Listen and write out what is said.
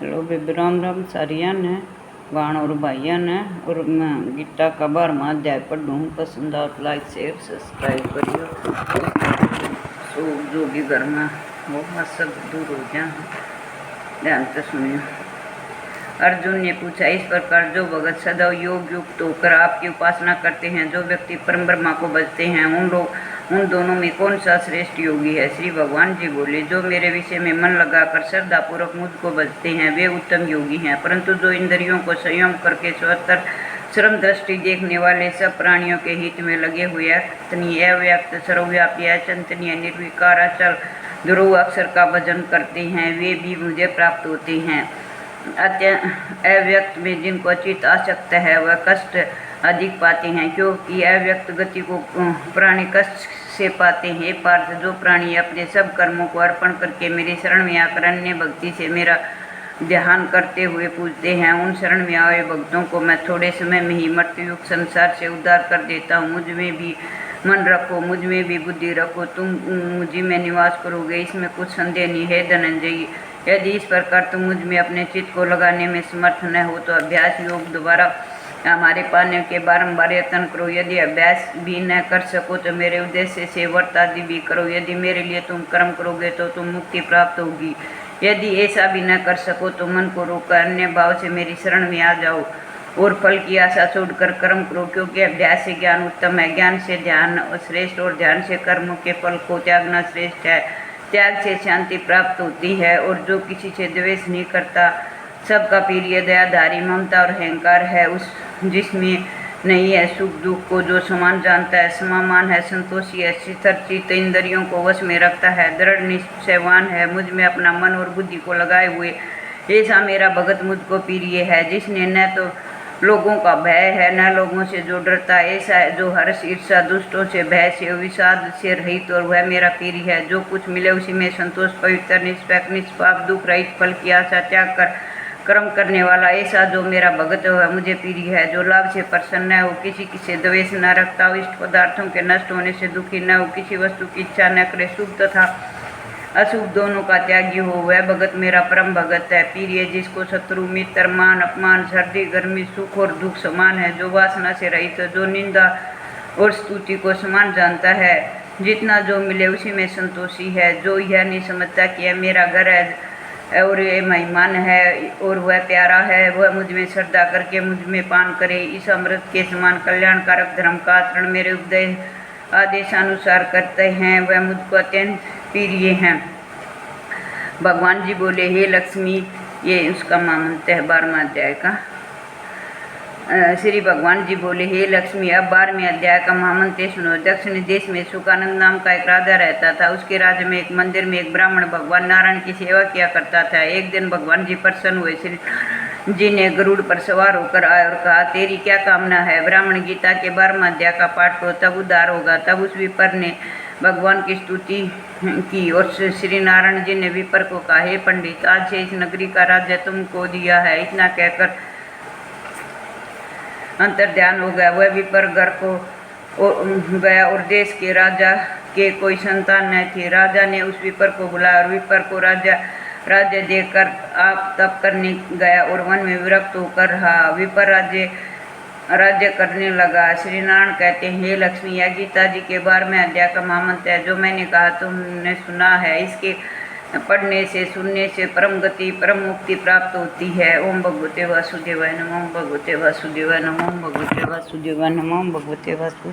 Hello baby, Ram Ram सारिया ने गान और भाइया ने। और मैं गीता का 12वां अध्याय पढ़ूँ। पसंद आप लाइक शेयर सब्सक्राइब करियो। सो जो भी घर में वो मत सब दूर हो जाए। ध्यान से सुनियो। अर्जुन ने पूछा, इस प्रकार जो भगत सदैव योग युक्त होकर आपकी उपासना करते हैं, जो व्यक्ति परम ब्रह्मा को भजते हैं, उन दोनों में कौन सा श्रेष्ठ योगी है? श्री भगवान जी बोले, जो मेरे विषय में मन लगाकर श्रद्धापूर्वक मुझको भजते हैं वे उत्तम योगी हैं। परंतु जो इंद्रियों को संयम करके स्वतर श्रम दृष्टि देखने वाले सब प्राणियों के हित में लगे हुए अव्यक्त सर्वव्यापी अचिंतनीय निर्विकार अचल ध्रुव अक्षर का भजन करते हैं, वे भी मुझे प्राप्त होते हैं। अव्यक्त में जिनको अचित आसक्त है वह कष्ट अधिक पाते हैं, क्योंकि अव्यक्त गति को प्राणी कष्ट से पाते हैं। पार्थ, जो प्राणी अपने सब कर्मों को अर्पण करके मेरी शरण में आकर अन्य भक्ति से मेरा ध्यान करते हुए पूजते हैं, उन शरण में आए भक्तों को मैं थोड़े समय में ही मृत्युयुक्त संसार से उद्धार कर देता हूँ। मुझ में भी मन रखो, मुझ में भी बुद्धि रखो, तुम मुझी में निवास करोगे, इसमें कुछ संदेह नहीं है धनंजय। यदि इस प्रकार तुम मुझ में अपने चित्त को लगाने में समर्थ न हो तो अभ्यास योग द्वारा हमारे पाने के बारंबार यत्न करो। यदि अभ्यास भी न कर सको तो मेरे उद्देश्य से व्रत आदि भी करो। यदि मेरे लिए तुम कर्म करोगे तो तुम मुक्ति प्राप्त होगी। यदि ऐसा भी न कर सको तो मन को रोककर अन्य भाव से मेरी शरण में आ जाओ और फल की आशा छोड़कर कर्म करो, क्योंकि अभ्यास से ज्ञान उत्तम है, ज्ञान से ध्यान श्रेष्ठ और ध्यान से कर्म के फल को त्यागना श्रेष्ठ है। त्याग से शांति प्राप्त होती है, और जो किसी से द्वेष नहीं करता, सबका प्रिय, दयाधारी, ममता और अहंकार है, उस जिसमें नहीं है सुख दुख को, जो समान जानता है, समामान है, संतोषी है, स्थिर चित्त, इंद्रियों को वश में रखता है, दृढ़ निश्चयवान है, मुझ में अपना मन और बुद्धि को लगाए हुए, ऐसा मेरा भगत मुझको प्रिय है। जिसने न तो लोगों का भय है न लोगों से जो डरता है, ऐसा है जो हर्ष ईर्षा दुष्टों से भय से विषाद से रहित, और वह मेरा प्रिय है। जो कुछ मिले उसी में संतोष, पवित्र, निष्पाप, निष्पाप, दुख रहित, फल की आशा त्याग कर कर्म करने वाला, ऐसा जो मेरा भगत है मुझे प्रिय है। जो लाभ से प्रसन्न है, वो किसी से द्वेष न रखता हो, इष्ट पदार्थों के नष्ट होने से दुखी न हो, किसी वस्तु की इच्छा न करे, शुभ तथा अशुभ दोनों का त्यागी हो, वह भगत मेरा परम भगत है। प्रिय जिसको शत्रु मित्र मान अपमान सर्दी गर्मी सुख और दुख समान है, जो वासना से रहित, जो निंदा और स्तुति को समान जानता है, जितना जो मिले उसी में संतोषी है, जो यह नहीं समझता कि यह मेरा घर है और ये मेहमान है और वह प्यारा है, वह मुझ में श्रद्धा करके मुझ में पान करे। इस अमृत के समान कल्याणकारक धर्म का आचरण मेरे उपदेश आदेशानुसार करते हैं, वह मुझको अत्यंत प्रिय हैं। भगवान जी बोले, हे लक्ष्मी, ये उसका महामंत्र है 12वां अध्याय का। श्री भगवान जी बोले, हे लक्ष्मी, अब 12वें अध्याय का महामंत्र सुनो। दक्षिण देश में सुखानंद नाम का एक राजा रहता था। उसके राज्य में एक मंदिर में एक ब्राह्मण भगवान नारायण की सेवा किया करता था। एक दिन भगवान जी प्रसन्न हुए। श्री जी ने गरुड़ पर सवार होकर आए और कहा, तेरी क्या कामना है? ब्राह्मण गीता के 12वां अध्याय का पाठ करो, तब उद्धार होगा। तब उस विपर ने भगवान की स्तुति की और श्री नारायण जी ने विपर को कहा, हे पंडित, आज से इस नगरी का राज्य तुमको दिया है। इतना कहकर अंतर ध्यान हो गया। वह विपर घर को गया और देश के राजा के कोई संतान न थी। राजा ने उस विपर को बुलाया और विपर को राज्य देकर आप तप करने गया और वन में विरक्त होकर रहा। विपर राज्य करने लगा। श्री नारायण कहते हैं, हे लक्ष्मी, यह गीता जी के 12वें अध्याय का महामंत्र है, जो मैंने कहा तुमने सुना है। इसके पढ़ने से सुनने से परम गति परम मुक्ति प्राप्त होती है। ओम भगवते वासुदेवाय नमः, ओम भगवते वासुदेवाय नमः, ओम भगवते वासुदेवाय नमः, ओम भगवते वासुदेवाय।